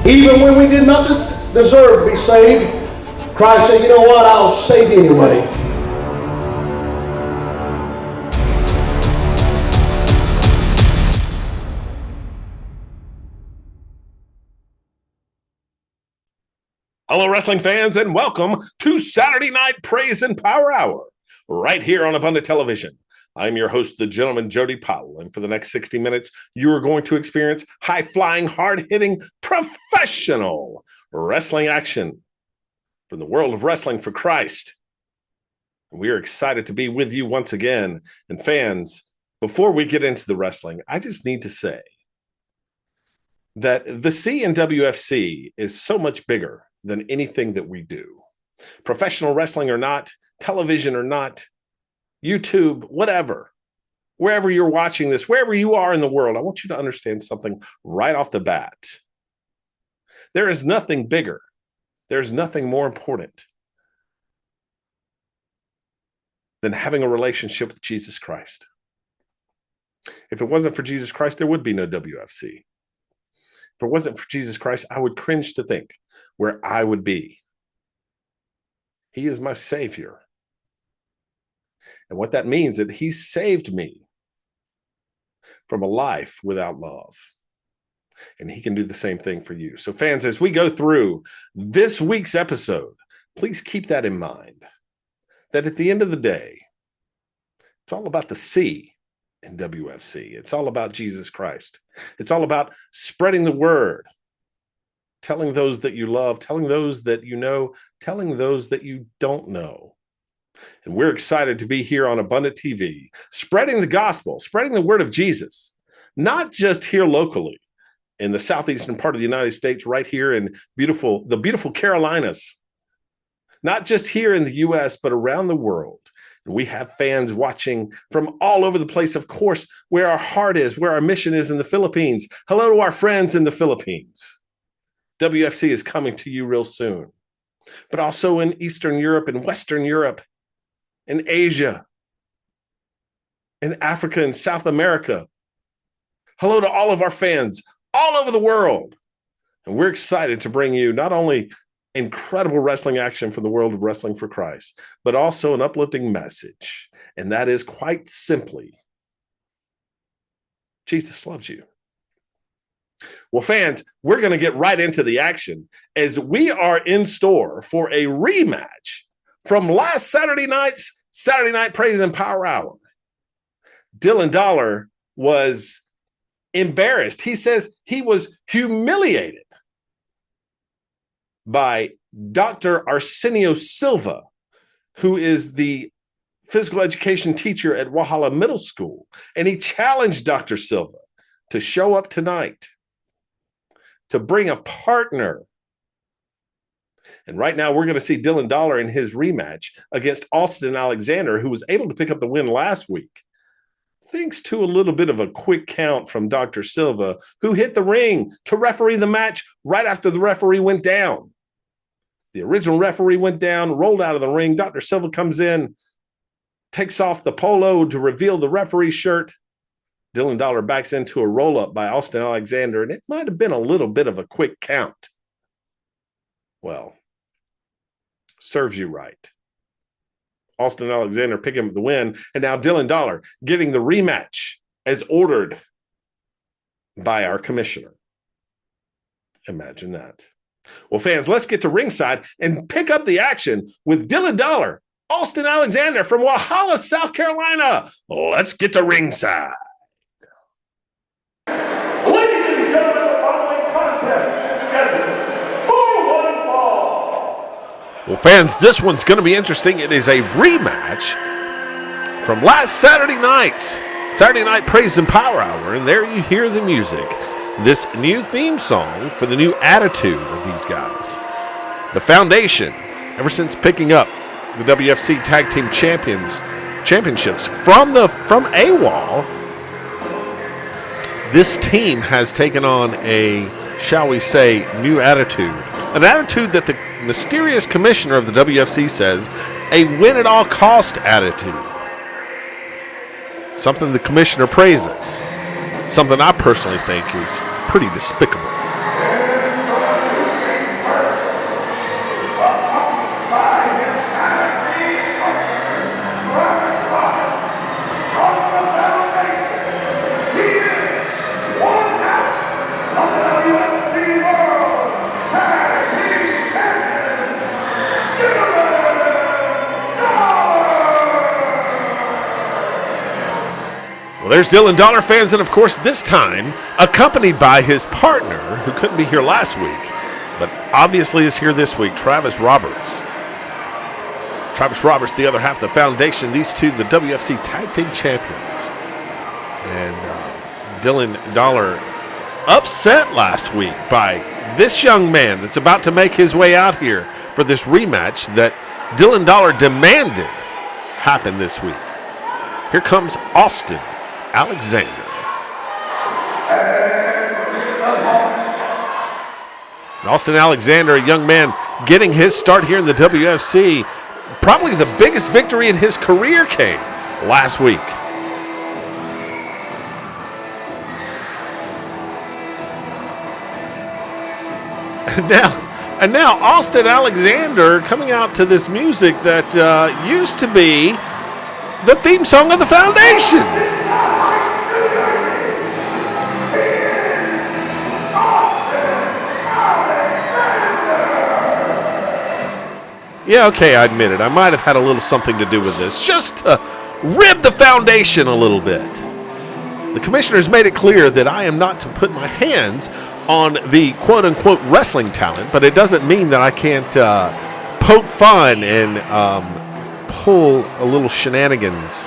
Even when we did not deserve to be saved, Christ said, you know what, I'll save you anyway. Hello, wrestling fans, and welcome to Saturday Night Praise and Power Hour, right here on Abundant Television. I'm your host, the gentleman, Jody Powell, and for the next 60 minutes, you are going to experience high-flying, hard-hitting, professional wrestling action from the world of wrestling for Christ. We are excited to be with you once again. And fans, before we get into the wrestling, I just need to say that the C in WFC is so much bigger than anything that we do. Professional wrestling or not, television or not, YouTube, whatever, wherever you're watching this, wherever you are in the world, I want you to understand something right off the bat. There is nothing bigger. There's nothing more important than having a relationship with Jesus Christ. If it wasn't for Jesus Christ, there would be no WFC. If it wasn't for Jesus Christ, I would cringe to think where I would be. He is my Savior. And what that means is that he saved me from a life without love. And he can do the same thing for you. So fans, as we go through this week's episode, please keep that in mind, that at the end of the day, it's all about the C in WFC. It's all about Jesus Christ. It's all about spreading the word, telling those that you love, telling those that you know, telling those that you don't know. And we're excited to be here on Abundant TV, spreading the gospel, spreading the word of Jesus, not just here locally in the southeastern part of the United States, right here in the beautiful Carolinas, not just here in the U.S., but around the world. And we have fans watching from all over the place, of course, where our heart is, where our mission is in the Philippines. Hello to our friends in the Philippines. WFC is coming to you real soon, but also in Eastern Europe and Western Europe, in Asia, in Africa and South America. Hello to all of our fans all over the world. And we're excited to bring you not only incredible wrestling action from the world of wrestling for Christ, but also an uplifting message. And that is quite simply, Jesus loves you. Well, fans, we're going to get right into the action as we are in store for a rematch from last Saturday night's Saturday Night Praise and Power Hour. Dylan Dollar was embarrassed. He says he was humiliated by Dr. Arsenio Silva, who is the physical education teacher at Walhalla Middle School. And he challenged Dr. Silva to show up tonight, to bring a partner. And right now, we're going to see Dylan Dollar in his rematch against Austin Alexander, who was able to pick up the win last week, thanks to a little bit of a quick count from Dr. Silva, who hit the ring to referee the match right after the referee went down. The original referee went down, rolled out of the ring. Dr. Silva comes in, takes off the polo to reveal the referee's shirt. Dylan Dollar backs into a roll-up by Austin Alexander, and it might have been a little bit of a quick count. Well, serves you right. Austin Alexander picking up the win, and now Dylan Dollar getting the rematch as ordered by our commissioner. Imagine that. Well, fans, let's get to ringside and pick up the action with Dylan Dollar, Austin Alexander from Walhalla, South Carolina. Let's get to ringside. Ladies and gentlemen, the following contest is scheduled for one fall. Well, fans, this one's going to be interesting. It is a rematch from last Saturday night's Saturday Night Praise and Power Hour, and there you hear the music. This new theme song for the new attitude of these guys. The foundation, ever since picking up the WFC Tag Team Championships from AWOL, this team has taken on a, shall we say, new attitude. An attitude that the mysterious commissioner of the WFC says, a win-at-all-cost attitude. Something the commissioner praises. Something I personally think is pretty despicable. Well, there's Dylan Dollar fans, and of course, this time accompanied by his partner, who couldn't be here last week, but obviously is here this week, Travis Roberts. Travis Roberts, the other half of the foundation, these two, the WFC Tag Team Champions. And Dylan Dollar upset last week by this young man that's about to make his way out here for this rematch that Dylan Dollar demanded happen this week. Here comes Austin Alexander. And Austin Alexander, a young man getting his start here in the WFC. Probably the biggest victory in his career came last week. And now Austin Alexander coming out to this music that used to be the theme song of the foundation. Yeah, okay, I admit it. I might have had a little something to do with this, just to rib the foundation a little bit. The commissioners made it clear that I am not to put my hands on the quote-unquote wrestling talent, but it doesn't mean that I can't poke fun and pull a little shenanigans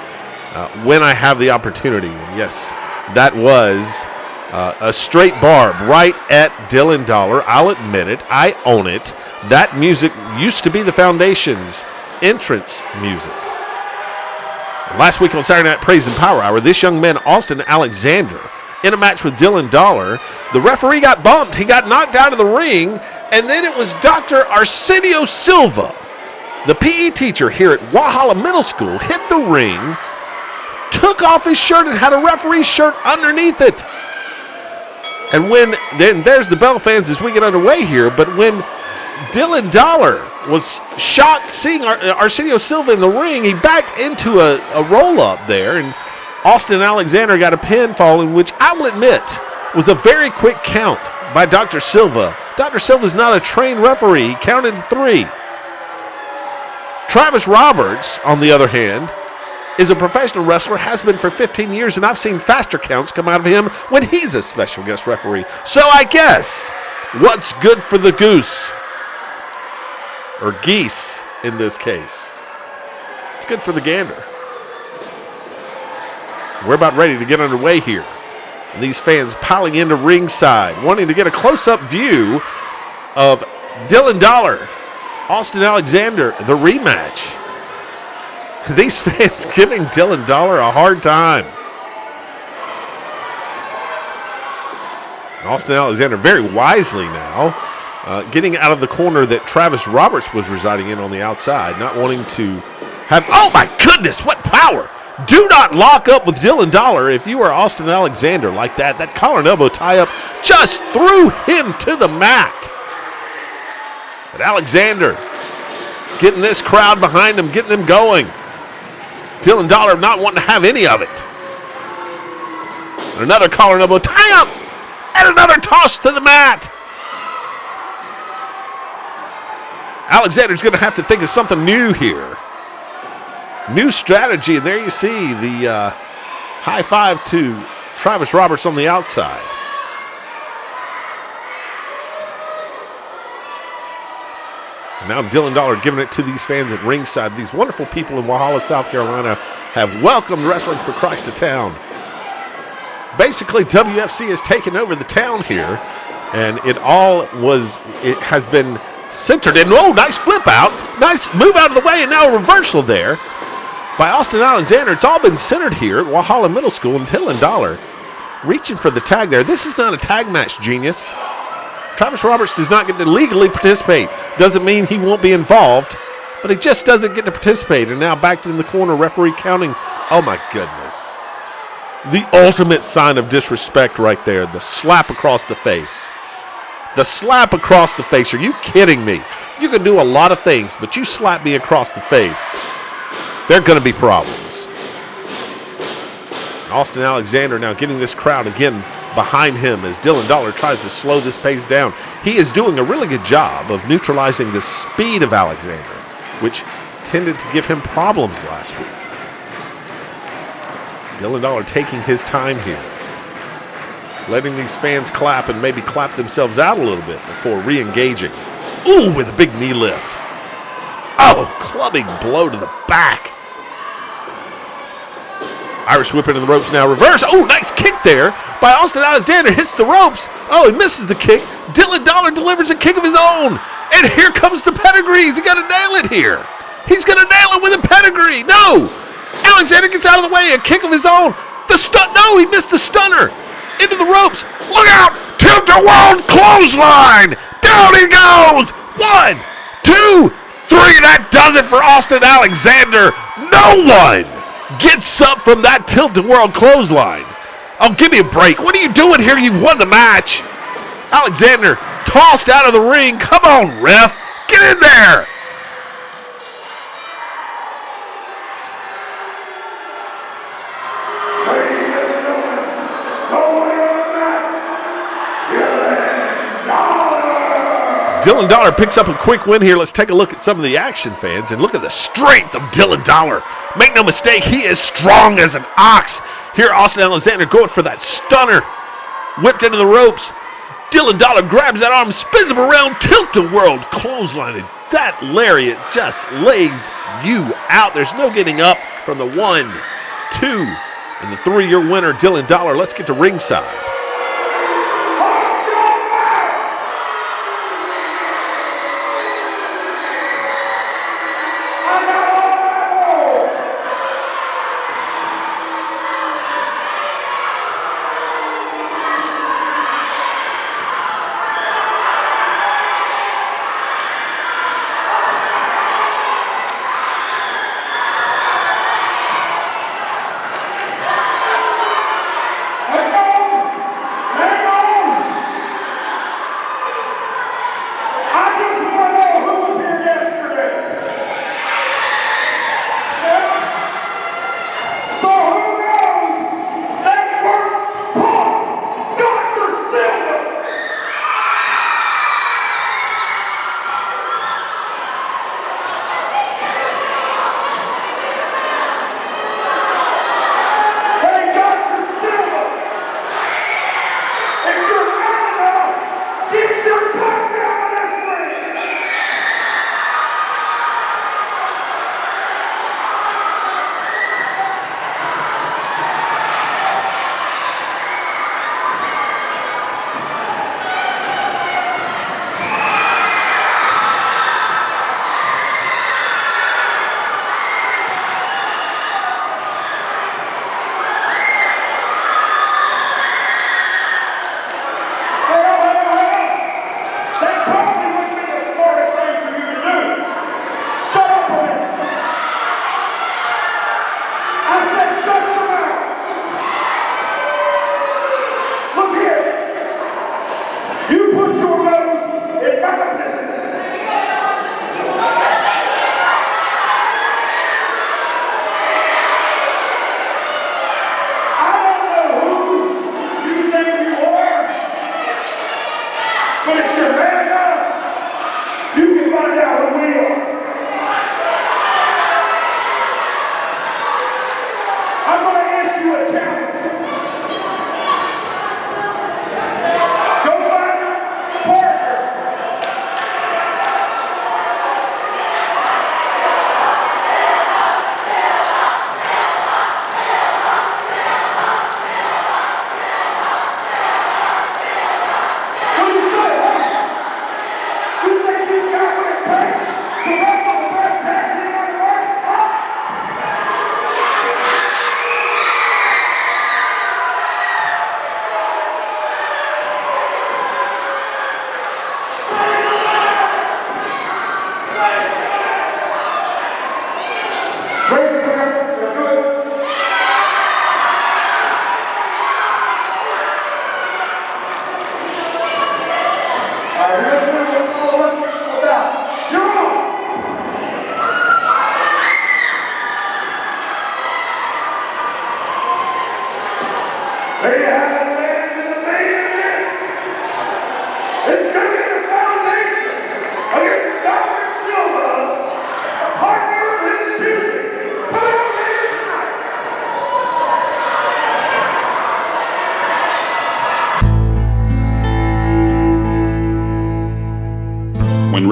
when I have the opportunity. And yes, that was a straight barb right at Dylan Dollar. I'll admit it. I own it. That music used to be the foundation's entrance music. And last week on Saturday Night Praise and Power Hour, this young man, Austin Alexander, in a match with Dylan Dollar, the referee got bumped. He got knocked out of the ring, and then it was Dr. Arsenio Silva, the PE teacher here at Walhalla Middle School, hit the ring, took off his shirt, and had a referee's shirt underneath it. And then there's the Bell fans as we get underway here, but when Dylan Dollar was shocked seeing Arsenio Silva in the ring, he backed into a roll-up there, and Austin Alexander got a pinfall, in which I will admit was a very quick count by Dr. Silva. Dr. Silva is not a trained referee. He counted 3. Travis Roberts, on the other hand, is a professional wrestler, has been for 15 years, and I've seen faster counts come out of him when he's a special guest referee. So I guess what's good for the goose, or geese in this case, it's good for the gander. We're about ready to get underway here. And these fans piling into ringside, wanting to get a close-up view of Dylan Dollar, Austin Alexander, the rematch. These fans giving Dylan Dollar a hard time. Austin Alexander very wisely now getting out of the corner that Travis Roberts was residing in on the outside, not wanting to have, oh my goodness, what power! Do not lock up with Dylan Dollar if you are Austin Alexander like that. That collar and elbow tie-up just threw him to the mat. But Alexander getting this crowd behind him, getting them going. Dylan Dollar not wanting to have any of it. And another collar and elbow tie-up. And another toss to the mat. Alexander's going to have to think of something new here. New strategy, and there you see the high five to Travis Roberts on the outside. And now Dylan Dollar giving it to these fans at ringside. These wonderful people in Walhalla, South Carolina have welcomed Wrestling for Christ to town. Basically, WFC has taken over the town here, and it has been centered in, oh, nice flip out, nice move out of the way, and now a reversal there by Austin Alexander. It's all been centered here at Walhalla Middle School, and Dylan Dollar reaching for the tag there. This is not a tag match, genius. Travis Roberts does not get to legally participate. Doesn't mean he won't be involved, but he just doesn't get to participate. And now back in the corner, referee counting. Oh my goodness. The ultimate sign of disrespect right there. The slap across the face. The slap across the face. Are you kidding me? You can do a lot of things, but you slap me across the face, there are going to be problems. Austin Alexander now getting this crowd again behind him as Dylan Dollar tries to slow this pace down. He is doing a really good job of neutralizing the speed of Alexander, which tended to give him problems last week. Dylan Dollar taking his time here, letting these fans clap and maybe clap themselves out a little bit before re-engaging. Ooh, with a big knee lift. Oh, clubbing blow to the back. Irish whip into the ropes now. Reverse. Oh, nice kick there by Austin Alexander. Hits the ropes. Oh, he misses the kick. Dylan Dollar delivers a kick of his own. And here comes the pedigrees. He's got to nail it here. He's going to nail it with a pedigree. No. Alexander gets out of the way. A kick of his own. The stun. No, he missed the stunner. Into the ropes. Look out. Tilt-a-world clothesline. Down he goes. 1, 2, 3. That does it for Austin Alexander. No one gets up from that tilt-a-world clothesline. Oh, give me a break. What are you doing here? You've won the match. Alexander tossed out of the ring. Come on, ref. Get in there. Dylan Dollar picks up a quick win here. Let's take a look at some of the action, fans, and look at the strength of Dylan Dollar. Make no mistake, he is strong as an ox. Here, Austin Alexander going for that stunner. Whipped into the ropes. Dylan Dollar grabs that arm, spins him around, tilt-a-world clothesline. And that lariat just lays you out. There's no getting up from the 1, 2, and the 3. Your winner, Dylan Dollar. Let's get to ringside.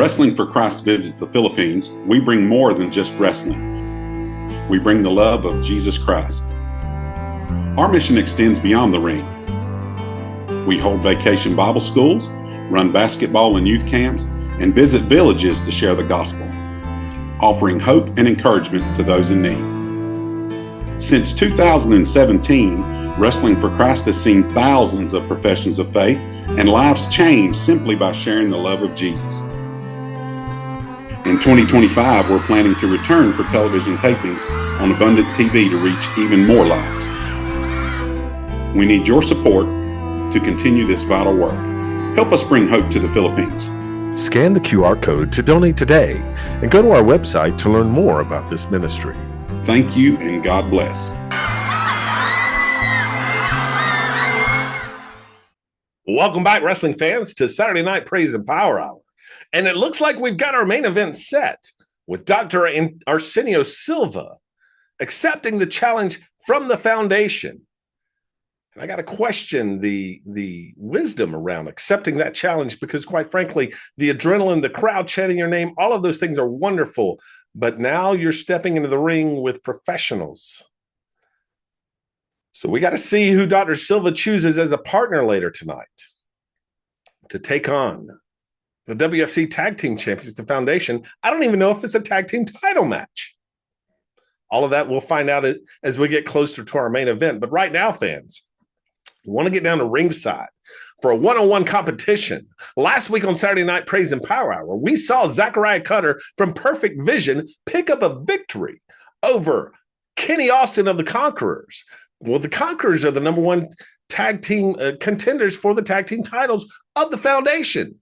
Wrestling for Christ visits the Philippines, we bring more than just wrestling. We bring the love of Jesus Christ. Our mission extends beyond the ring. We hold vacation Bible schools, run basketball and youth camps, and visit villages to share the gospel, offering hope and encouragement to those in need. Since 2017, Wrestling for Christ has seen thousands of professions of faith and lives changed simply by sharing the love of Jesus. In 2025, we're planning to return for television tapings on Abundant TV to reach even more lives. We need your support to continue this vital work. Help us bring hope to the Philippines. Scan the QR code to donate today and go to our website to learn more about this ministry. Thank you and God bless. Welcome back, wrestling fans, to Saturday Night Praise and Power Hour. And it looks like we've got our main event set with Dr. Arsenio Silva accepting the challenge from the foundation. And I got to question the wisdom around accepting that challenge because, quite frankly, the adrenaline, the crowd chanting your name, all of those things are wonderful. But now you're stepping into the ring with professionals. So we got to see who Dr. Silva chooses as a partner later tonight to take on the WFC Tag Team Champions, the Foundation. I don't even know if it's a tag team title match. All of that we'll find out as we get closer to our main event. But right now, fans, we want to get down to ringside for a one-on-one competition. Last week on Saturday Night Praise and Power Hour, we saw Zachariah Cutter from Perfect Vision pick up a victory over Kenny Austin of the Conquerors. Well, the Conquerors are the number one tag team contenders for the tag team titles of the Foundation.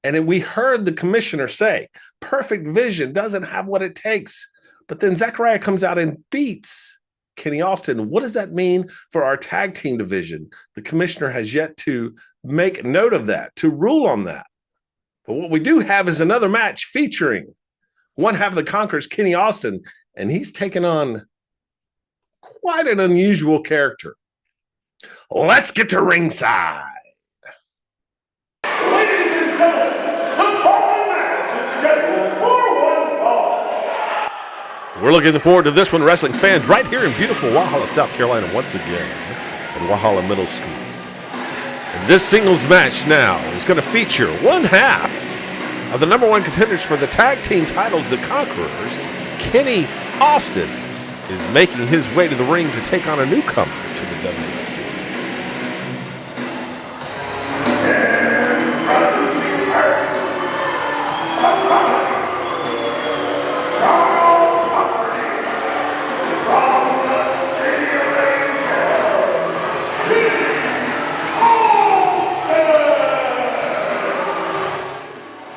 And then we heard the commissioner say, Perfect Vision doesn't have what it takes. But then Zachariah comes out and beats Kenny Austin. What does that mean for our tag team division? The commissioner has yet to make note of that, to rule on that. But what we do have is another match featuring one half of the Conquerors, Kenny Austin, and he's taken on quite an unusual character. Let's get to ringside. Ladies and gentlemen, the following match is scheduled for one fall. We're looking forward to this one, wrestling fans, right here in beautiful Walhalla, South Carolina, once again, at Walhalla Middle School. And this singles match now is going to feature one half of the number one contenders for the tag team titles, the Conquerors. Kenny Austin is making his way to the ring to take on a newcomer to the WFC.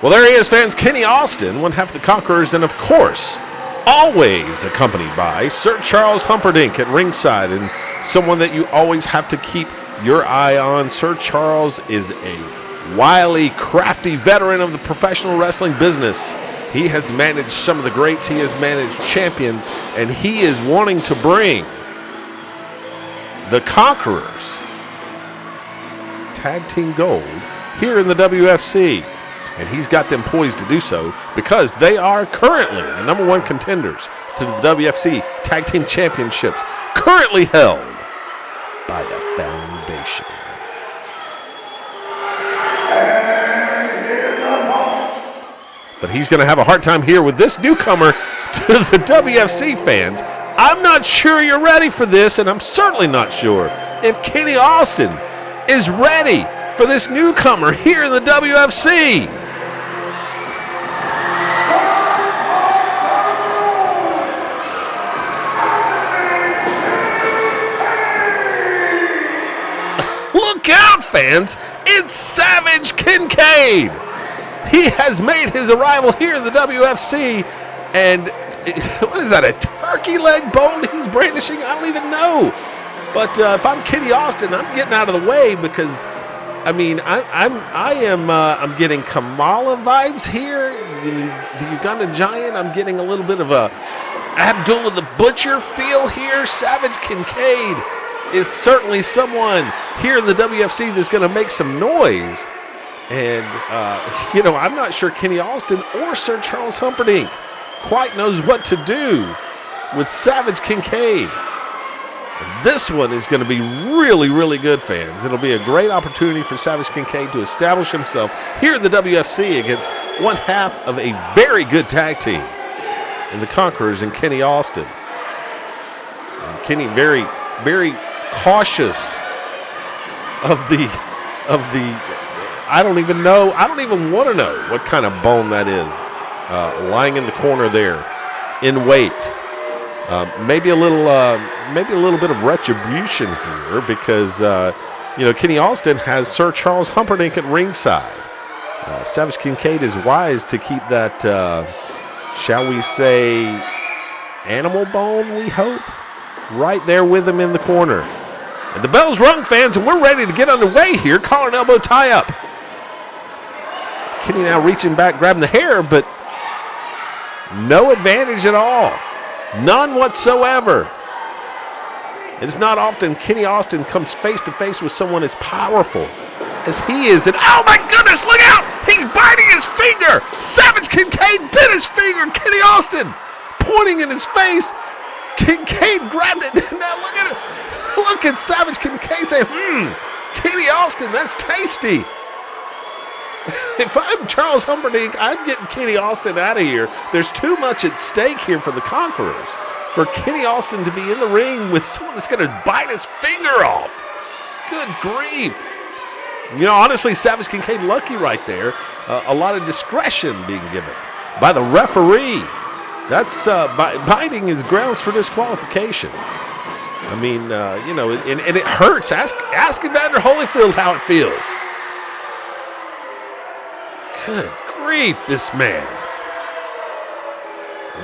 Well, there he is, fans. Kenny Austin, one half of the Conquerors, and of course, always accompanied by Sir Charles Humperdinck at ringside, and someone that you always have to keep your eye on. Sir Charles is a wily, crafty veteran of the professional wrestling business. He has managed some of the greats, he has managed champions, and he is wanting to bring the Conquerors tag team gold here in the WFC. And he's got them poised to do so because they are currently the number one contenders to the WFC Tag Team Championships, currently held by the Foundation. But he's going to have a hard time here with this newcomer to the WFC, fans. I'm not sure you're ready for this, and I'm certainly not sure if Kenny Austin is ready for this newcomer here in the WFC. Look out, fans! It's Savage Kincaid! He has made his arrival here in the WFC, and what is that, a turkey leg bone he's brandishing? I don't even know. But if I'm Kenny Austin, I'm getting out of the way because, I mean, I'm getting Kamala vibes here. The Ugandan Giant. I'm getting a little bit of a Abdullah the Butcher feel here. Savage Kincaid is certainly someone here in the WFC that's going to make some noise. And, I'm not sure Kenny Austin or Sir Charles Humperdinck quite knows what to do with Savage Kincaid. And this one is going to be really, really good, fans. It'll be a great opportunity for Savage Kincaid to establish himself here in the WFC against one half of a very good tag team in the Conquerors and Kenny Austin. And Kenny very, very cautious of the I don't even want to know what kind of bone that is, lying in the corner there in weight. Maybe a little bit of retribution here because Kenny Austin has Sir Charles Humperdinck at ringside. Savage Kincaid is wise to keep that, shall we say, animal bone, we hope, right there with him in the corner. And the bell's rung, fans, and we're ready to get underway here. Collar and elbow tie-up. Kenny now reaching back, grabbing the hair, but no advantage at all. None whatsoever. It's not often Kenny Austin comes face-to-face with someone as powerful as he is. And oh my goodness, look out! He's biting his finger! Savage Kincaid bit his finger! Kenny Austin pointing in his face. Kincaid grabbed it. Now look at it. Look at Savage Kincaid saying, Kenny Austin, that's tasty. If I'm Charles Humperdinck, I'm getting Kenny Austin out of here. There's too much at stake here for the Conquerors. For Kenny Austin to be in the ring with someone that's going to bite his finger off. Good grief. Honestly, Savage Kincaid lucky right there. A lot of discretion being given by the referee. That's biting is grounds for disqualification. I mean, and it hurts. Ask Evander Holyfield how it feels. Good grief, this man.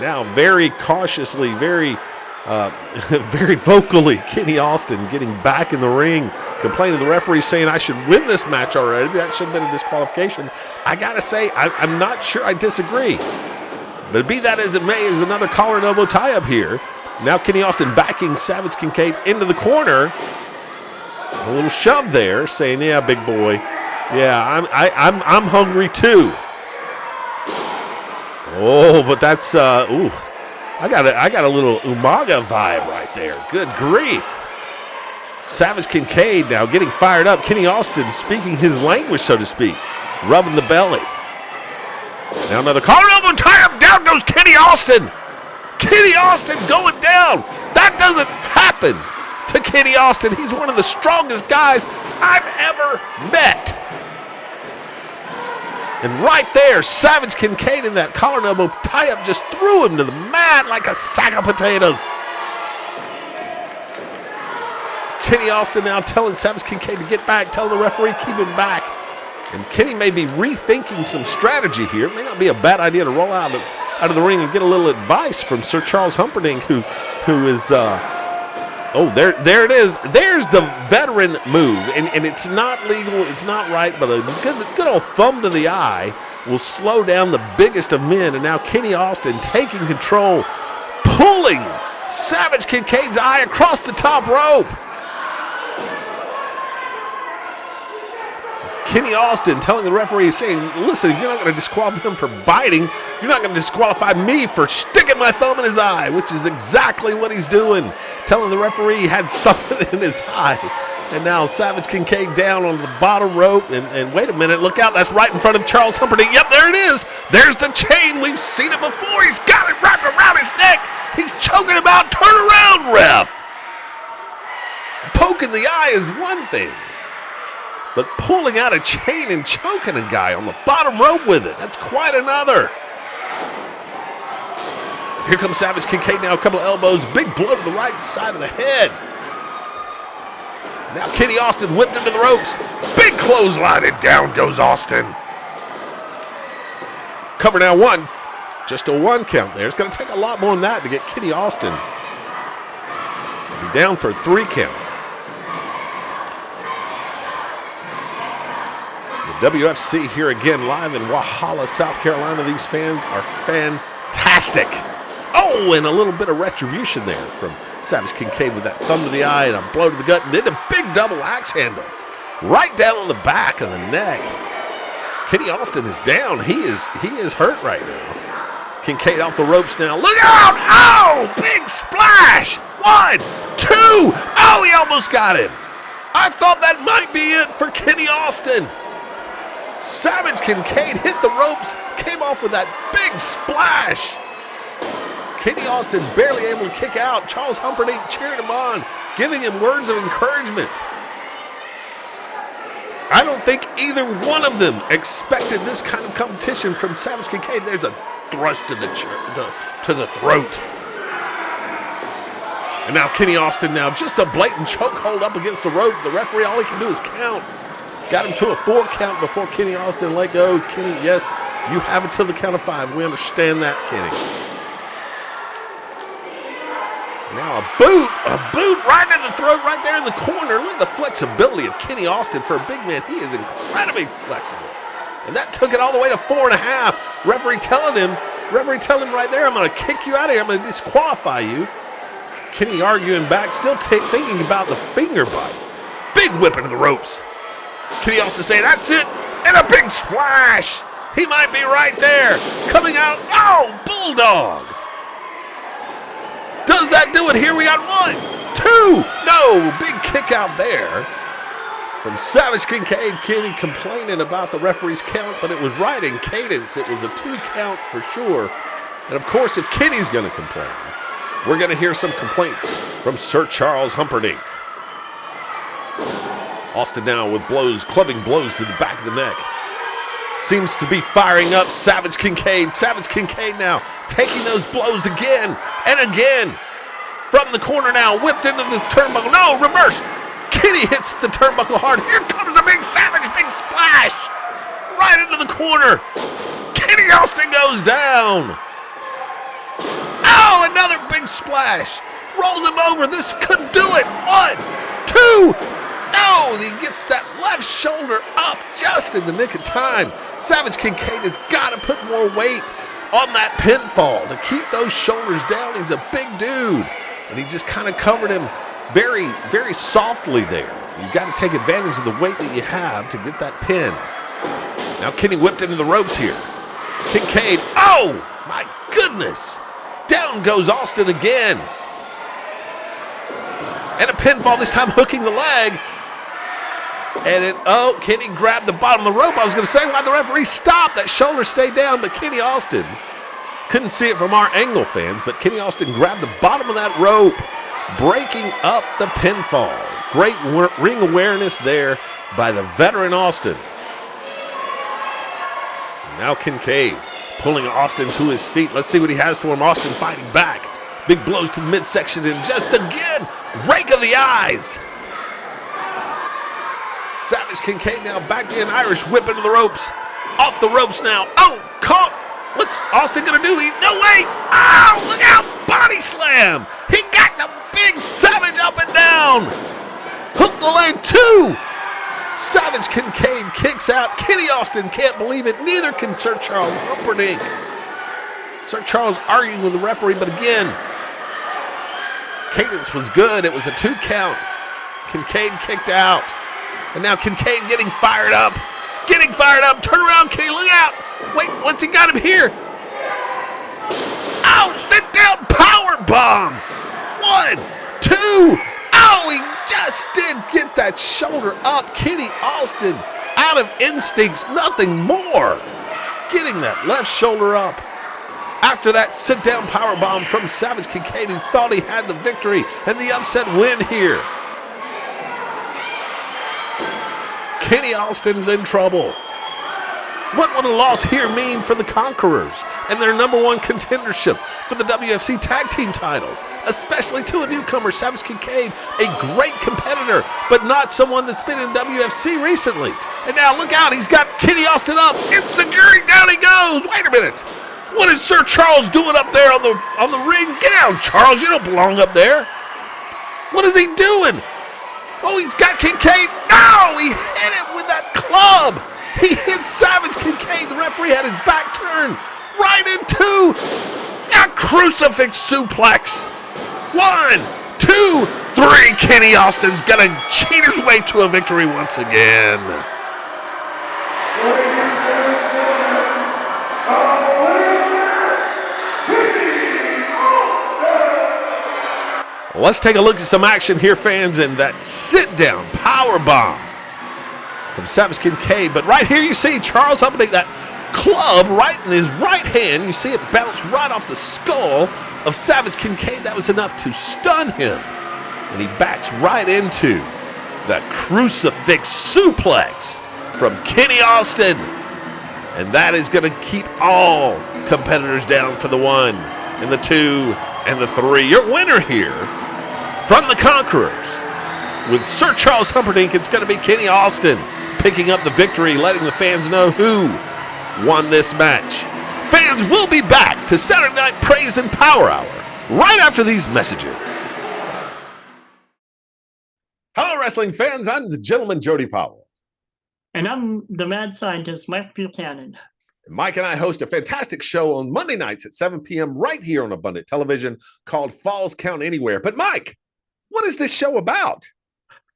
Now very cautiously, very vocally, Kenny Austin getting back in the ring, complaining to the referee, saying, I should win this match already. That should have been a disqualification. I got to say, I'm not sure I disagree. But be that as it may, is another collar and elbow tie-up here. Now Kenny Austin backing Savage Kincaid into the corner. A little shove there, saying, yeah, big boy. Yeah, I'm hungry too. Oh, but that's I got a little Umaga vibe right there. Good grief. Savage Kincaid now getting fired up. Kenny Austin speaking his language, so to speak, rubbing the belly. Now another collar elbow tie up. Down goes Kenny Austin. Kenny Austin going down. That doesn't happen to Kenny Austin. He's one of the strongest guys I've ever met. And right there, Savage Kincaid in that collar and elbow tie-up just threw him to the mat like a sack of potatoes. Kenny Austin now telling Savage Kincaid to get back, telling the referee keep him back. And Kenny may be rethinking some strategy here. It may not be a bad idea to roll out of the ring and get a little advice from Sir Charles Humperdinck, who is... there it is. There's the veteran move. And it's not legal, it's not right, but a good old thumb to the eye will slow down the biggest of men. And now Kenny Austin taking control, pulling Savage Kincaid's eye across the top rope. Kenny Austin telling the referee, saying, listen, you're not going to disqualify him for biting. You're not going to disqualify me for sticking my thumb in his eye, which is exactly what he's doing. Telling the referee he had something in his eye. And now Savage Kincaid down on the bottom rope. And wait a minute, look out. That's right in front of Charles Humperdinck. Yep, there it is. There's the chain. We've seen it before. He's got it wrapped around his neck. He's choking him out. Turn around, ref. Poking the eye is one thing. But pulling out a chain and choking a guy on the bottom rope with it, that's quite another. Here comes Savage Kincaid now, a couple of elbows, big blow to the right side of the head. Now Kenny Austin whipped into the ropes. Big clothesline, and down goes Austin. Cover now one. Just a one count there. It's going to take a lot more than that to get Kenny Austin to be down for a 3 count. WFC here again, live in Walhalla, South Carolina. These fans are fantastic. Oh, and a little bit of retribution there from Savage Kincaid with that thumb to the eye and a blow to the gut, and then a big double axe handle right down on the back of the neck. Kenny Austin is down. He is hurt right now. Kincaid off the ropes now. Look out! Oh, big splash! 1, 2. Oh, he almost got him. I thought that might be it for Kenny Austin. Savage Kincaid hit the ropes, came off with that big splash. Kenny Austin barely able to kick out. Charles Humperdinck cheering him on, giving him words of encouragement. I don't think either one of them expected this kind of competition from Savage Kincaid. There's a thrust to the throat. And now Kenny Austin now just a blatant chokehold up against the rope. The referee, all he can do is count. Got him to a 4 count before Kenny Austin let go. Kenny, yes, you have it till the count of 5. We understand that, Kenny. Now a boot right in the throat right there in the corner. Look at the flexibility of Kenny Austin. For a big man, he is incredibly flexible. And that took it all the way to 4.5. Referee telling him right there, I'm going to kick you out of here. I'm going to disqualify you. Kenny arguing back, still thinking about the finger bite. Big whip into the ropes. Kenny Austin saying, that's it, and a big splash. He might be right there. Coming out, oh, bulldog. Does that do it? Here we got 1, 2. No, big kick out there from Savage Kincaid. Kenny complaining about the referee's count, but it was right in cadence. It was a 2 count for sure. And of course, if Kenny's going to complain, we're going to hear some complaints from Sir Charles Humperdinck. Austin now with blows, clubbing blows to the back of the neck. Seems to be firing up Savage Kincaid. Savage Kincaid now taking those blows again and again. From the corner now, whipped into the turnbuckle. No, reverse. Kenny hits the turnbuckle hard. Here comes the big Savage, big splash. Right into the corner. Kenny Austin goes down. Oh, another big splash. Rolls him over. This could do it. 1, 2. No, he gets that left shoulder up just in the nick of time. Savage Kincaid has got to put more weight on that pinfall to keep those shoulders down. He's a big dude, and he just kind of covered him very, very softly there. You've got to take advantage of the weight that you have to get that pin. Now Kenny whipped into the ropes here. Kincaid, oh, my goodness. Down goes Austin again. And a pinfall, this time hooking the leg. And Kenny grabbed the bottom of the rope. I was going to say, why the referee stopped? That shoulder stayed down, but Kenny Austin couldn't see it from our angle, fans, but Kenny Austin grabbed the bottom of that rope, breaking up the pinfall. Great ring awareness there by the veteran Austin. Now Kincaid pulling Austin to his feet. Let's see what he has for him. Austin fighting back. Big blows to the midsection and just again, rake of the eyes. Savage Kincaid now back to an Irish whip into the ropes. Off the ropes now. Oh, caught. What's Austin going to do? No way. Oh, look out. Body slam. He got the big Savage up and down. Hook the leg too. Savage Kincaid kicks out. Kenny Austin can't believe it. Neither can Sir Charles Humperdinck. Sir Charles arguing with the referee, but again, cadence was good. It was a 2 count. Kincaid kicked out. And now Kincaid getting fired up. Getting fired up. Turn around, Kenny. Look out. Wait, what's he got him here? Oh, sit down power bomb. 1, 2. Oh, he just did get that shoulder up. Kenny Austin out of instincts, nothing more. Getting that left shoulder up. After that sit-down powerbomb from Savage Kincaid, who thought he had the victory and the upset win here. Kenny Austin's in trouble. What would a loss here mean for the Conquerors and their #1 contendership for the WFC Tag Team titles, especially to a newcomer, Savage Kincaid, a great competitor, but not someone that's been in WFC recently. And now look out, he's got Kenny Austin up. Insecurity, down he goes. Wait a minute. What is Sir Charles doing up there on the ring? Get out, Charles. You don't belong up there. What is he doing? Oh, he's got Kincaid. No, he hit him with that club. He hit Savage Kincaid. The referee had his back turned right into a crucifix suplex. 1, 2, 3. Kenny Austin's going to cheat his way to a victory once again. Ladies and Let's take a look at some action here, fans, and that sit-down power bomb from Savage Kincaid. But right here you see Charles Humperdinck, that club right in his right hand. You see it bounce right off the skull of Savage Kincaid. That was enough to stun him. And he backs right into that crucifix suplex from Kenny Austin. And that is going to keep all competitors down for the 1 and the 2 and the 3. Your winner here from the Conquerors, with Sir Charles Humperdinck, it's going to be Kenny Austin picking up the victory, letting the fans know who won this match. Fans, will be back to Saturday Night Praise and Power Hour right after these messages. Hello, wrestling fans. I'm the gentleman, Jody Powell. And I'm the mad scientist, Mike Buchanan. Mike and I host a fantastic show on Monday nights at 7 p.m. right here on Abundant Television called Falls Count Anywhere. But Mike, what is this show about?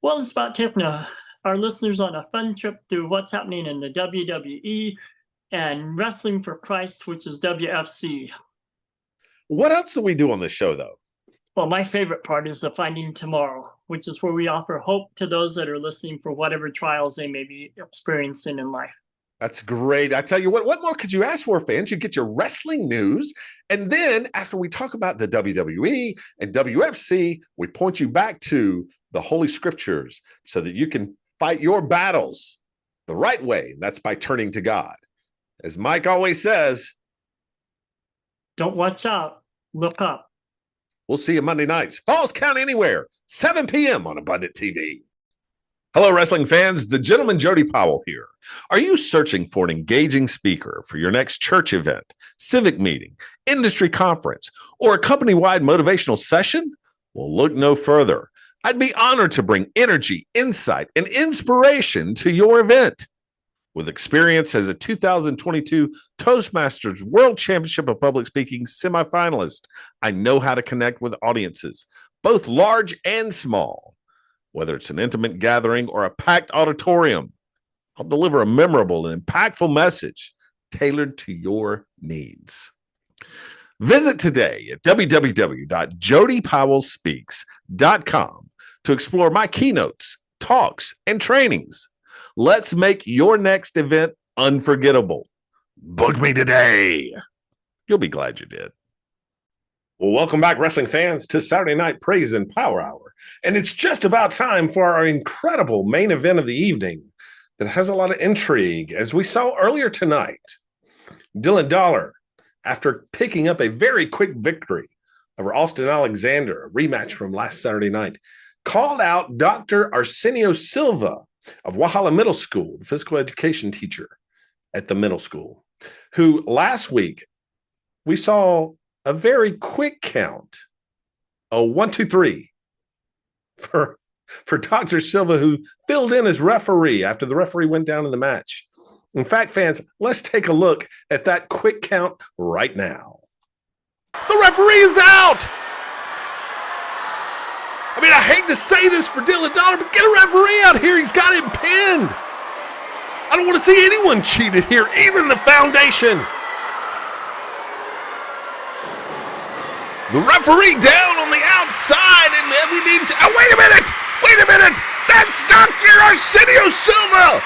Well, it's about taking our listeners on a fun trip through what's happening in the WWE and Wrestling for Christ, which is WFC. What else do we do on this show, though? Well, my favorite part is the Finding Tomorrow, which is where we offer hope to those that are listening for whatever trials they may be experiencing in life. That's great. I tell you what more could you ask for, fans? You get your wrestling news. And then after we talk about the WWE and WFC, we point you back to the Holy Scriptures so that you can fight your battles the right way. That's by turning to God. As Mike always says, don't watch out, look up. We'll see you Monday nights. Falls Count Anywhere, 7 p.m. on Abundant TV. Hello, wrestling fans. The gentleman, Jody Powell here. Are you searching for an engaging speaker for your next church event, civic meeting, industry conference, or a company-wide motivational session? Well, look no further. I'd be honored to bring energy, insight, and inspiration to your event. With experience as a 2022 Toastmasters World Championship of Public Speaking semifinalist, I know how to connect with audiences, both large and small. Whether it's an intimate gathering or a packed auditorium, I'll deliver a memorable and impactful message tailored to your needs. Visit today at www.jodypowellspeaks.com to explore my keynotes, talks, and trainings. Let's make your next event unforgettable. Book me today. You'll be glad you did. Well, welcome back, wrestling fans, to Saturday Night Praise and Power Hour. And it's just about time for our incredible main event of the evening that has a lot of intrigue. As we saw earlier tonight, Dylan Dollar, after picking up a very quick victory over Austin Alexander, a rematch from last Saturday night, called out Dr. Arsenio Silva of Wahala Middle School, the physical education teacher at the middle school, who last week we saw a very quick count, a 1, 2, 3 for Dr. Silva, who filled in as referee after the referee went down in the match. In fact, fans, let's take a look at that quick count right now. The referee is out. I mean, I hate to say this for Dylan Dollar, but get a referee out here. He's got him pinned. I don't want to see anyone cheated here, even the foundation. The referee down on the outside, and then we need to... Oh, wait a minute! That's Dr. Arsenio Silva!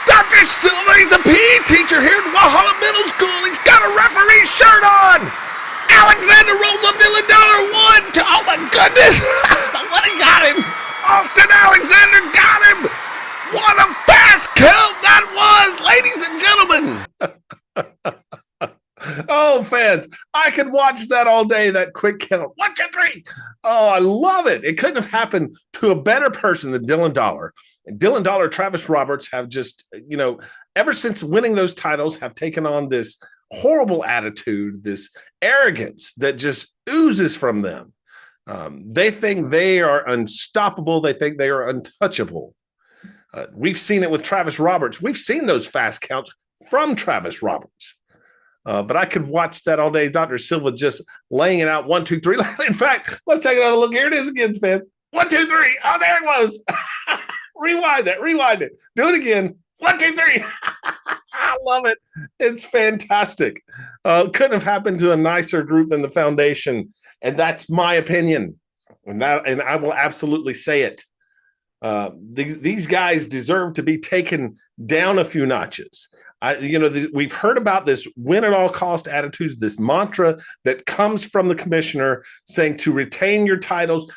Dr. Silva, he's a PE teacher here at Wahala Middle School. He's got a referee shirt on! Alexander rolls up Dylan Dollar 1, 2... Oh, my goodness! What, he got him! Austin Alexander got him! What a fast count that was, ladies and gentlemen! Oh, fans, I could watch that all day, that quick count. 1, 2, 3. Oh, I love it. It couldn't have happened to a better person than Dylan Dollar. And Dylan Dollar, Travis Roberts have just, ever since winning those titles, have taken on this horrible attitude, this arrogance that just oozes from them. They think they are unstoppable. They think they are untouchable. We've seen it with Travis Roberts. We've seen those fast counts from Travis Roberts. But I could watch that all day. Dr. Silva just laying it out. 1, 2, 3. In fact, let's take another look. Here it is again, fans. 1, 2, 3. Oh, there it was. Rewind it. Do it again. 1, 2, 3. I love it. It's fantastic. Couldn't have happened to a nicer group than the Foundation. And that's my opinion. And I will absolutely say it. These guys deserve to be taken down a few notches. We've heard about this win at all cost attitudes, this mantra that comes from the commissioner saying to retain your titles,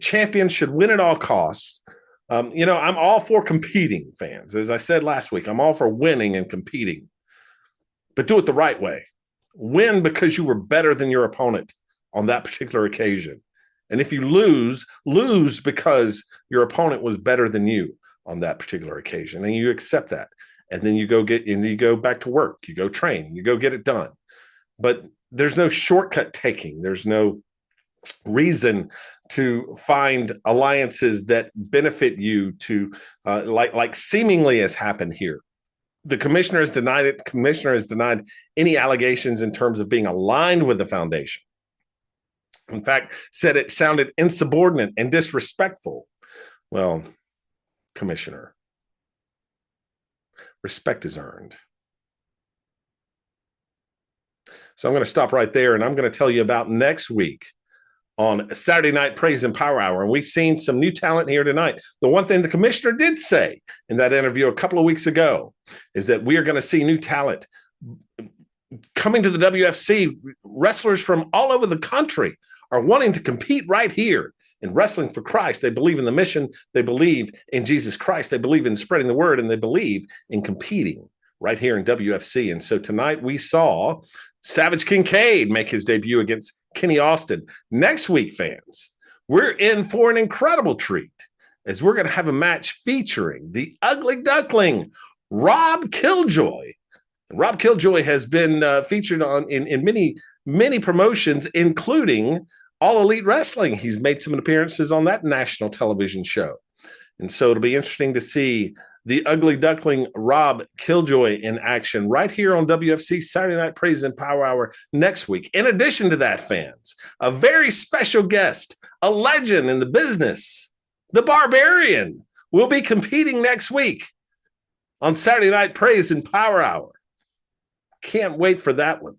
champions should win at all costs. I'm all for competing, fans. As I said last week, I'm all for winning and competing, but do it the right way. Win because you were better than your opponent on that particular occasion. And if you lose because your opponent was better than you on that particular occasion, and you accept that. And then you go back to work, you go train, you go get it done. But there's no shortcut taking. There's no reason to find alliances that benefit you to like seemingly has happened here. The commissioner has denied it. The commissioner has denied any allegations in terms of being aligned with the foundation. In fact, said it sounded insubordinate and disrespectful. Well, commissioner, respect is earned. So I'm going to stop right there, and I'm going to tell you about next week on Saturday Night Praise and Power Hour. And we've seen some new talent here tonight. The one thing the commissioner did say in that interview a couple of weeks ago is that we are going to see new talent coming to the WFC. Wrestlers from all over the country are wanting to compete right here in Wrestling for Christ. They believe in the mission. They believe in Jesus Christ. They believe in spreading the word, and they believe in competing right here in WFC. And so tonight we saw Savage Kincaid make his debut against Kenny Austin. Next week, fans, we're in for an incredible treat as we're going to have a match featuring the Ugly Duckling, Rob Killjoy. And Rob Killjoy has been featured in many promotions, including All Elite Wrestling. He's made some appearances on that national television show. And so it'll be interesting to see the Ugly Duckling, Rob Killjoy, in action right here on WFC Saturday Night Praise and Power Hour next week. In addition to that, fans, a very special guest, a legend in the business, the Barbarian, will be competing next week on Saturday Night Praise and Power Hour. Can't wait for that one.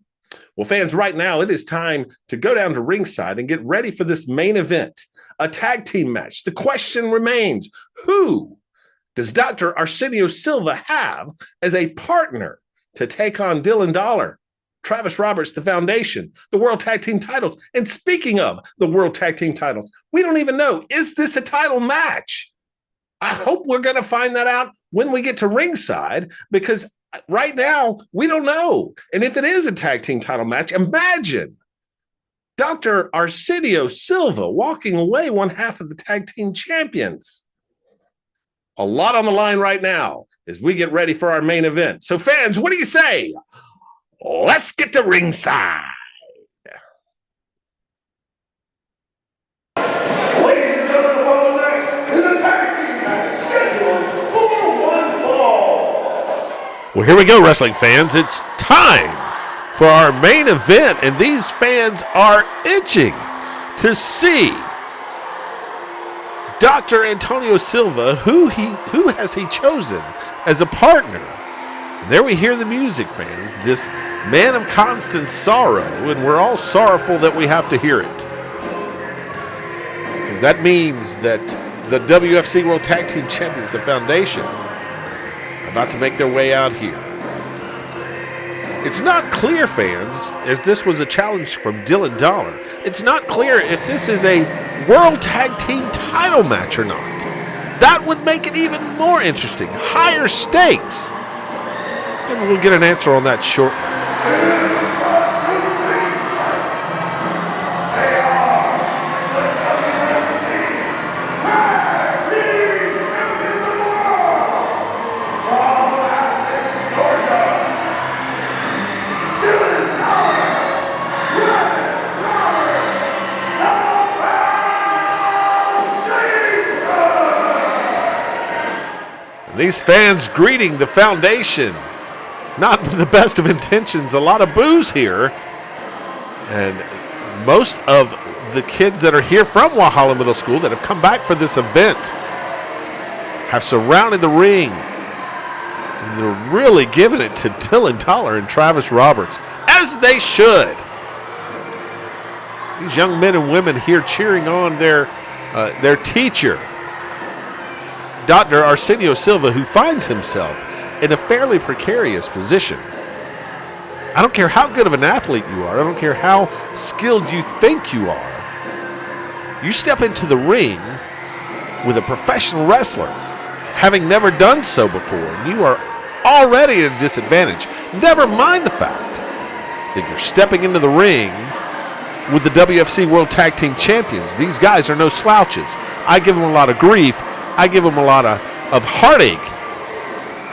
Well, fans, right now it is time to go down to ringside and get ready for this main event, a tag team match. The question remains, who does Dr. Arsenio Silva have as a partner to take on Dylan Dollar, Travis Roberts, the Foundation, the World Tag Team titles? And speaking of the World Tag Team titles, we don't even know, is this a title match? I hope we're going to find that out when we get to ringside, because right now we don't know. And if it is a tag team title match, imagine Dr. Arsenio Silva walking away one half of the tag team champions. A lot on the line right now as we get ready for our main event. So fans, what do you say? Let's get to ringside. Ladies and gentlemen, the following match is a tag team match scheduled for one fall. Well, here we go, wrestling fans. It's time for our main event, and these fans are itching to see Dr. Antonio Silva. Who has he chosen as a partner? There we hear the music, fans. This man of constant sorrow, and we're all sorrowful that we have to hear it, because that means that the WFC World Tag Team Champions, the Foundation, are about to make their way out here. It's not clear, fans, as this was a challenge from Dylan Dollar. It's not clear if this is a World Tag Team title match or not. That would make it even more interesting. Higher stakes. And we'll get an answer on that shortly. These fans greeting the Foundation, not with the best of intentions. A lot of boos here. And most of the kids that are here from Walhalla Middle School that have come back for this event have surrounded the ring. And they're really giving it to Dylan Dollar and Travis Roberts, as they should. These young men and women here cheering on their teacher, Dr. Arsenio Silva, who finds himself in a fairly precarious position. I don't care how good of an athlete you are. I don't care how skilled you think you are. You step into the ring with a professional wrestler, having never done so before, and you are already at a disadvantage. Never mind the fact that you're stepping into the ring with the WFC World Tag Team Champions. These guys are no slouches. I give them a lot of grief. I give them a lot of heartache.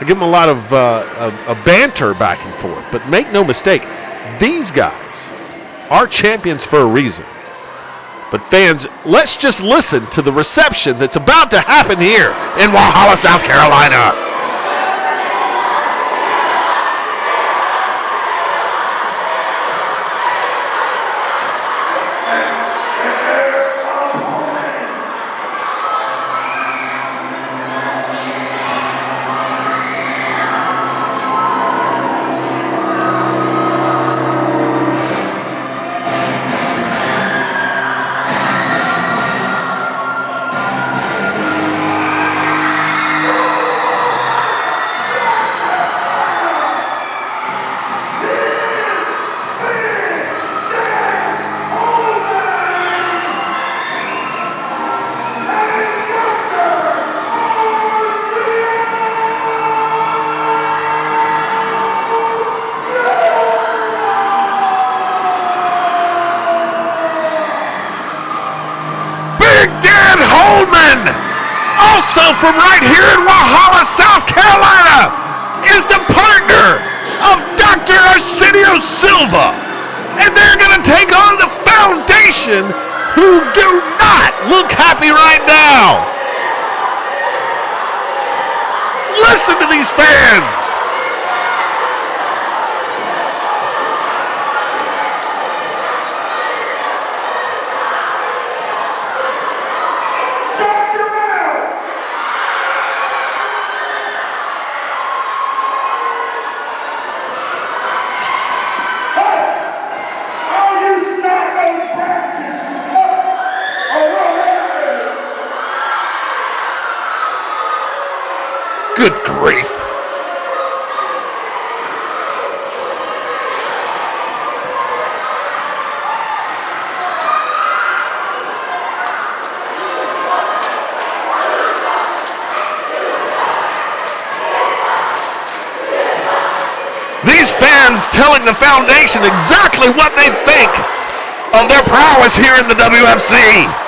I give them a lot of banter back and forth. But make no mistake, these guys are champions for a reason. But fans, let's just listen to the reception that's about to happen here in Walhalla, South Carolina. Also from right here in Walhalla, South Carolina, is the partner of Dr. Arsenio Silva. And they're going to take on the Foundation, who do not look happy right now. Listen to these fans. Good grief. These fans telling the Foundation exactly what they think of their prowess here in the WFC.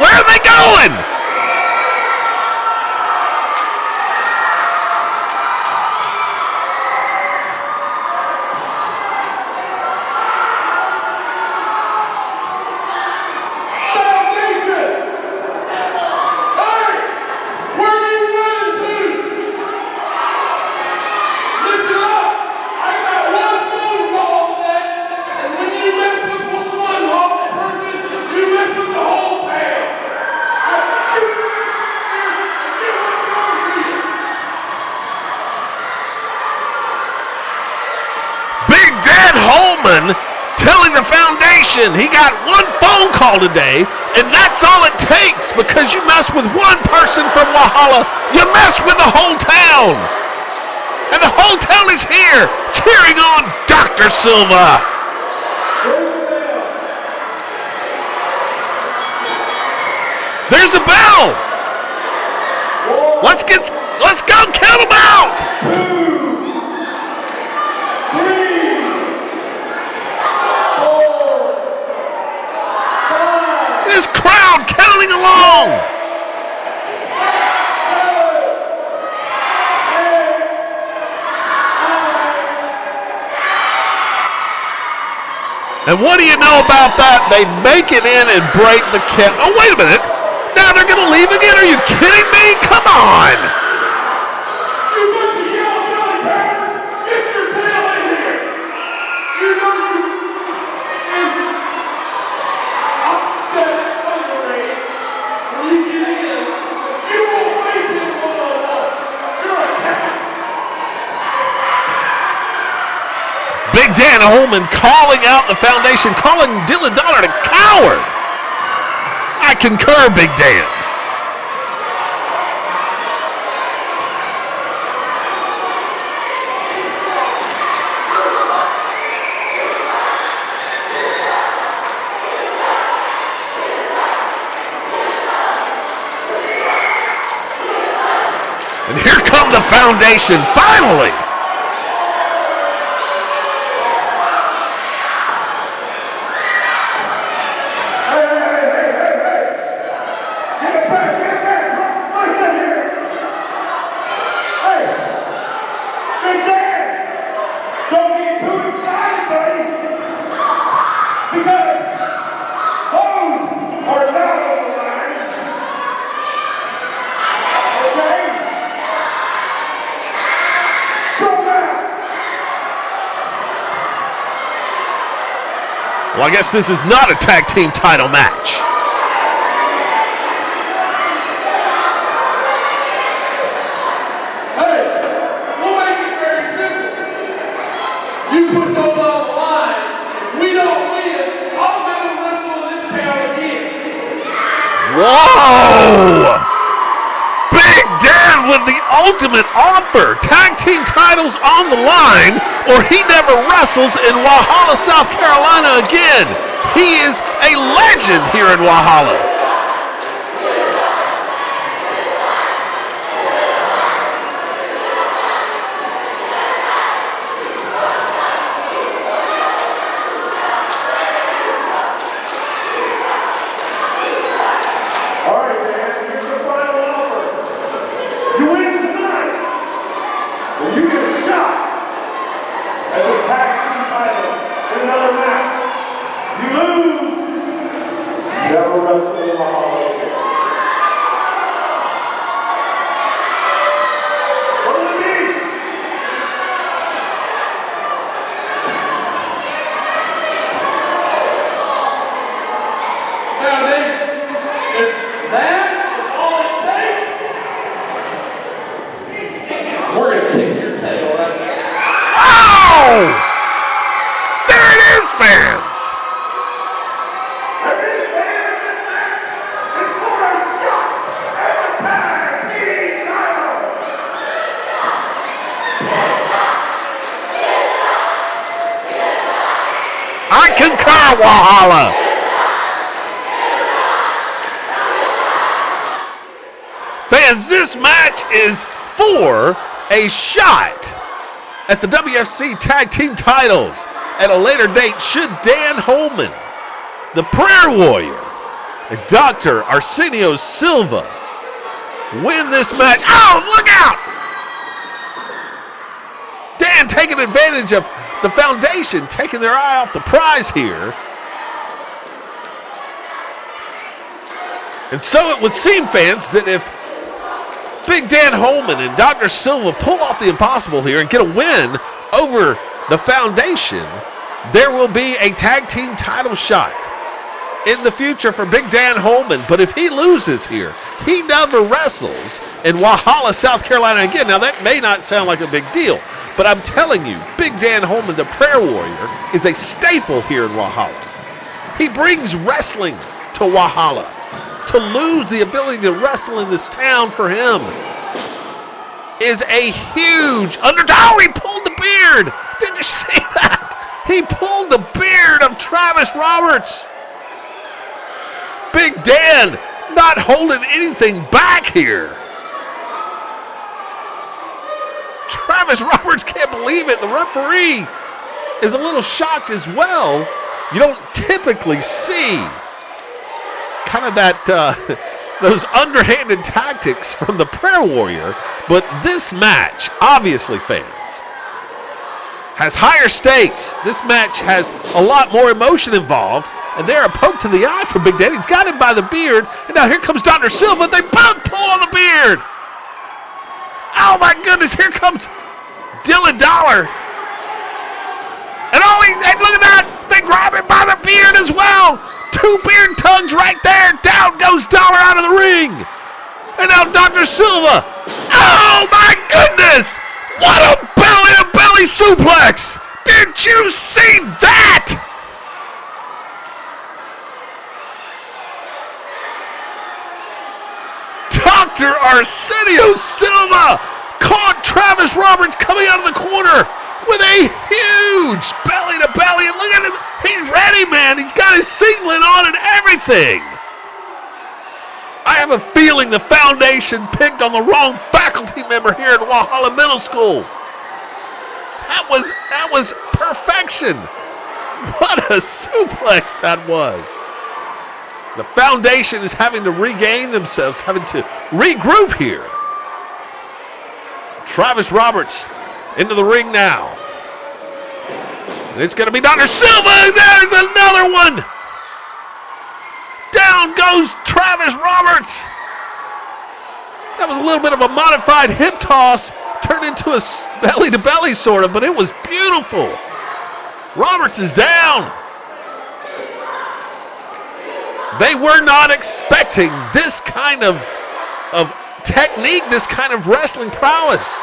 Where are they going? Telling the Foundation he got one phone call today, and that's all it takes, because you mess with one person from Walhalla, you mess with the whole town. And the whole town is here cheering on Dr. Silva. There's the bell. Let's go count them out. 2, 3. This crowd counting along. And what do you know about that? They make it in and break the count. Oh, wait a minute. Now they're going to leave again? Are you kidding me? Come on. You bunch of yellow belly packers, get your tail in here. You know you. When you get in, you won't face it one-on-one. Big Dan Holman calling out the foundation, calling Dylan Dollar a coward. I concur, Big Dan. And here come the foundation, finally. Well, I guess this is not a tag team title match. Hey, we'll make it very simple. You put those on the line. If we don't win, I'll never wrestle in this town again. Whoa! Big Dan with the ultimate offer. Tag team titles on the line, or he never wrestles in Walhalla, South Carolina again. He is a legend here in Walhalla. All right, man, here's the final offer. You win tonight, and you get a shot at the tag team titles in another match. You lose, never wrestle in Mahalo again. What does it mean? Now, Nation, if that is all it takes, we're going to kick your tail right now. Oh! There it is, fans! And this man, this match is for a shot at the tag team title. I concur, Walhalla. Fans, this match is for a shot at the WFC Tag Team titles at a later date should Dan Holman, the Prayer Warrior, and Dr. Arsenio Silva win this match. Oh, look out! Dan taking advantage of the foundation, taking their eye off the prize here. And so it would seem, fans, that if Big Dan Holman and Dr. Silva pull off the impossible here and get a win over the foundation, there will be a tag team title shot in the future for Big Dan Holman. But if he loses here, he never wrestles in Walhalla, South Carolina again. Now, that may not sound like a big deal, but I'm telling you, Big Dan Holman, the Prayer Warrior, is a staple here in Walhalla. He brings wrestling to Walhalla. To lose the ability to wrestle in this town for him is a huge underdog. Oh, he pulled the beard. Did you see that? He pulled the beard of Travis Roberts. Big Dan not holding anything back here. Travis Roberts can't believe it. The referee is a little shocked as well. You don't typically see kind of that those underhanded tactics from the Prayer Warrior, but this match, obviously, fans, has higher stakes. This match has a lot more emotion involved, and they're a poke to the eye for Big Dan. He's got him by the beard, and now here comes Dr. Silva. They both pull on the beard. Oh my goodness, here comes Dylan Dollar. And and look at that, they grab him by the beard as well. Two beard tugs right there. Down goes Dollar out of the ring. And now Dr. Silva. Oh, my goodness. What a belly-to-belly suplex. Did you see that? Dr. Arsenio Silva caught Travis Roberts coming out of the corner with a huge belly-to-belly. And look at him. He's ready, man. He's got his singlet on and everything. I have a feeling the foundation picked on the wrong faculty member here at Walhalla Middle School. That was perfection. What a suplex that was. The foundation is having to regain themselves, having to regroup here. Travis Roberts into the ring now. And it's going to be Dr. Silva. There's another one. Down goes Travis Roberts. That was a little bit of a modified hip toss, turned into a belly-to-belly sort of, but it was beautiful. Roberts is down. They were not expecting this kind of technique, this kind of wrestling prowess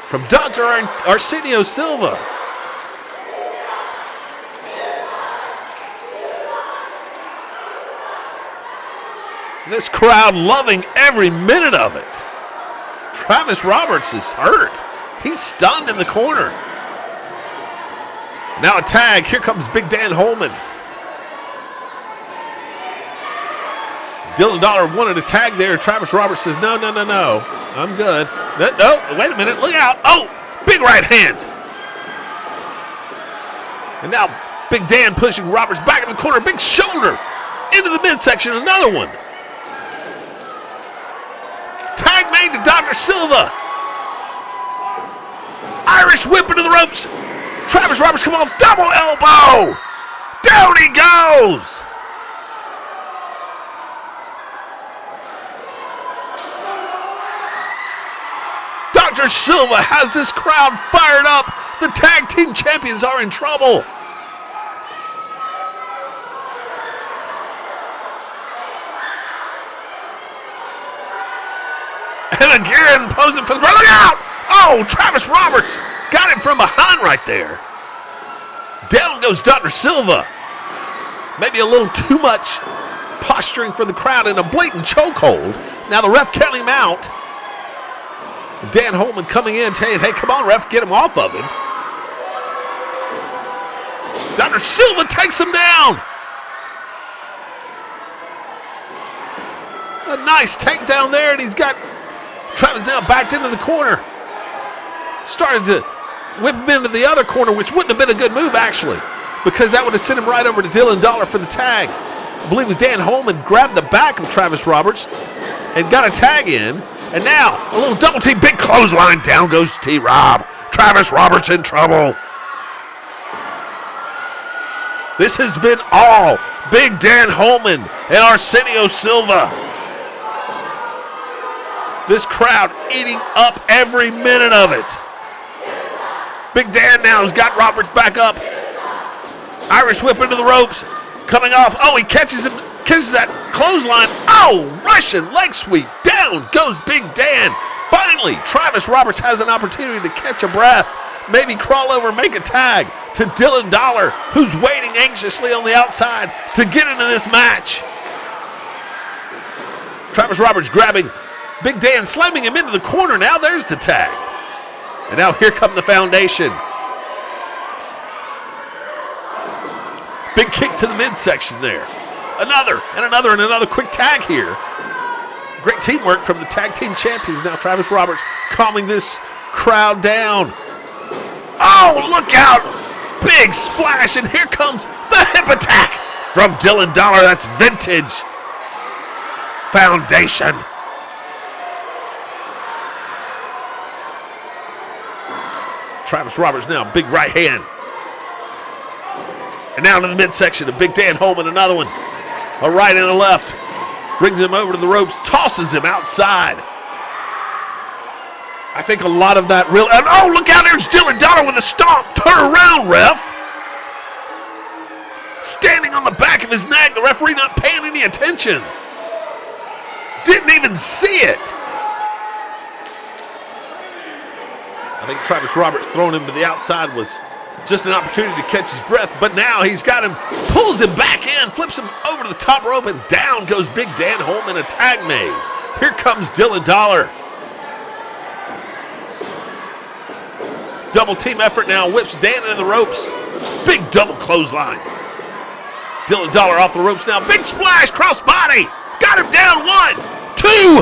from Dr. Arsenio Silva. This crowd loving every minute of it. Travis Roberts is hurt. He's stunned in the corner. Now a tag. Here comes Big Dan Holman. Dylan Dollar wanted a tag there. Travis Roberts says, no. I'm good. No, wait a minute. Look out. Oh, big right hand. And now Big Dan pushing Roberts back in the corner. Big shoulder into the midsection. Another one. Tag made to Dr. Silva. Irish whip into the ropes. Travis Roberts come off. Double elbow. Down he goes. Dr. Silva has this crowd fired up. The tag team champions are in trouble. And again, posing for the crowd. Look out! Oh, Travis Roberts got him from behind right there. Down goes Dr. Silva. Maybe a little too much posturing for the crowd in a blatant chokehold. Now the ref counting him out. Dan Holman coming in, saying, hey, come on, ref, get him off of him. Dr. Silva takes him down. A nice takedown there, and he's got Travis now backed into the corner. Started to whip him into the other corner, which wouldn't have been a good move, actually, because that would have sent him right over to Dylan Dollar for the tag. I believe it was Dan Holman grabbed the back of Travis Roberts and got a tag in. And now, a little double team, big clothesline, down goes T-Rob. Travis Roberts in trouble. This has been all Big Dan Holman and Arsenio Silva. This crowd eating up every minute of it. Big Dan now has got Roberts back up. Irish whip into the ropes, coming off. Oh, he catches that clothesline. Oh, Russian leg sweep. Down goes Big Dan. Finally, Travis Roberts has an opportunity to catch a breath. Maybe crawl over, make a tag to Dylan Dollar, who's waiting anxiously on the outside to get into this match. Travis Roberts grabbing Big Dan, slamming him into the corner. Now there's the tag. And now here come the foundation. Big kick to the midsection there. Another quick tag here. Great teamwork from the tag team champions. Now Travis Roberts calming this crowd down. Oh, look out. Big splash, and here comes the hip attack from Dylan Dollar. That's vintage foundation. Travis Roberts now, big right hand. And now to the midsection of Big Dan Holman, another one. A right and a left. Brings him over to the ropes, tosses him outside. I think a lot of that real. And oh, look out, there's Dylan Dollar with a stomp. Turn around, ref. Standing on the back of his neck, the referee not paying any attention. Didn't even see it. I think Travis Roberts throwing him to the outside was Just an opportunity to catch his breath, but now he's got him, pulls him back in, flips him over to the top rope, and down goes Big Dan Holman, a tag made. Here comes Dylan Dollar. Double team effort now, whips Dan into the ropes. Big double clothesline. Dylan Dollar off the ropes now, big splash, cross body. Got him down, 1, 2.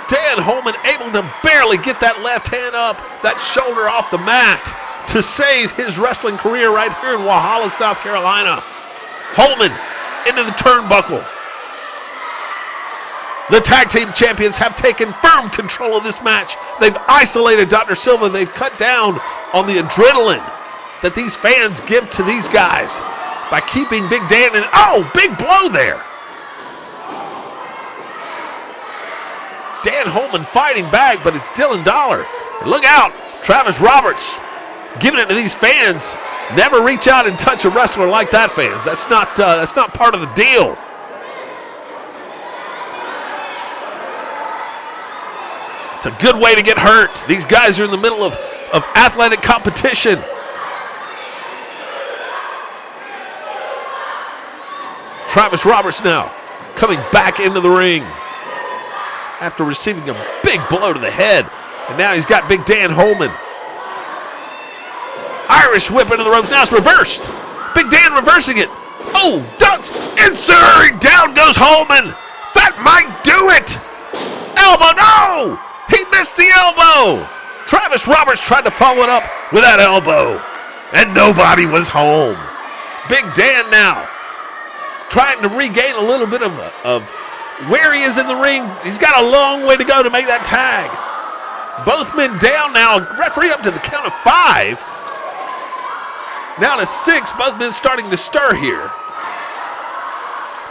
Dan Holman able to barely get that left hand up, that shoulder off the mat to save his wrestling career right here in Walhalla, South Carolina. Holman into the turnbuckle. The tag team champions have taken firm control of this match. They've isolated Dr. Silva. They've cut down on the adrenaline that these fans give to these guys by keeping Big Dan in. Oh, big blow there. Dan Holman fighting back, but it's Dylan Dollar. And look out, Travis Roberts giving it to these fans. Never reach out and touch a wrestler like that, fans. That's not part of the deal. It's a good way to get hurt. These guys are in the middle of athletic competition. Travis Roberts now coming back into the ring after receiving a big blow to the head. And now he's got Big Dan Holman. Irish whip into the ropes. Now it's reversed. Big Dan reversing it. Oh, ducks. Insert. Down goes Holman. That might do it. Elbow. No. He missed the elbow. Travis Roberts tried to follow it up with that elbow. And nobody was home. Big Dan now trying to regain a little bit of where he is in the ring. He's got a long way to go to make that tag. Both men down now. Referee up to the count of 5. Now to 6. Both men starting to stir here.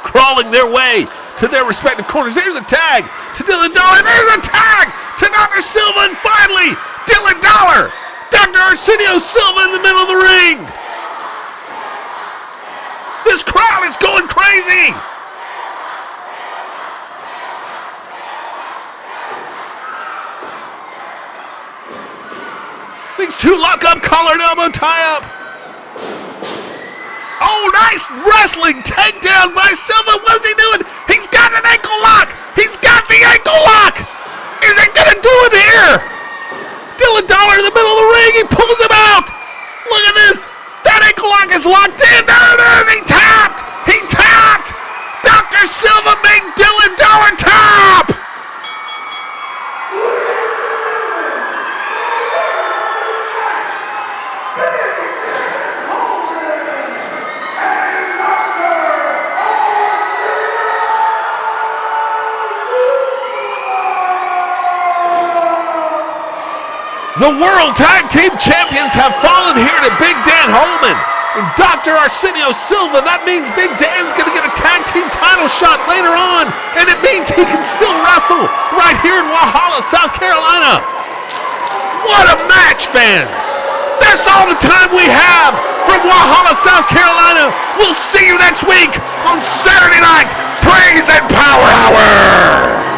Crawling their way to their respective corners. There's a tag to Dylan Dollar. There's a tag to Dr. Silva. And finally, Dylan Dollar. Dr. Arsenio Silva in the middle of the ring. This crowd is going crazy. These two lock up, collar and elbow tie up. Oh, nice wrestling takedown by Silva. What's he doing? He's got an ankle lock. He's got the ankle lock. Is he going to do it here? Dylan Dollar in the middle of the ring. He pulls him out. Look at this. That ankle lock is locked in. There it is. He tapped. He tapped. Dr. Silva made Dylan Dollar tap. The World Tag Team Champions have fallen here to Big Dan Holman and Dr. Arsenio Silva. That means Big Dan's going to get a tag team title shot later on, and it means he can still wrestle right here in Walhalla, South Carolina. What a match, fans! That's all the time we have from Walhalla, South Carolina. We'll see you next week on Saturday night, Praise and Power Hour.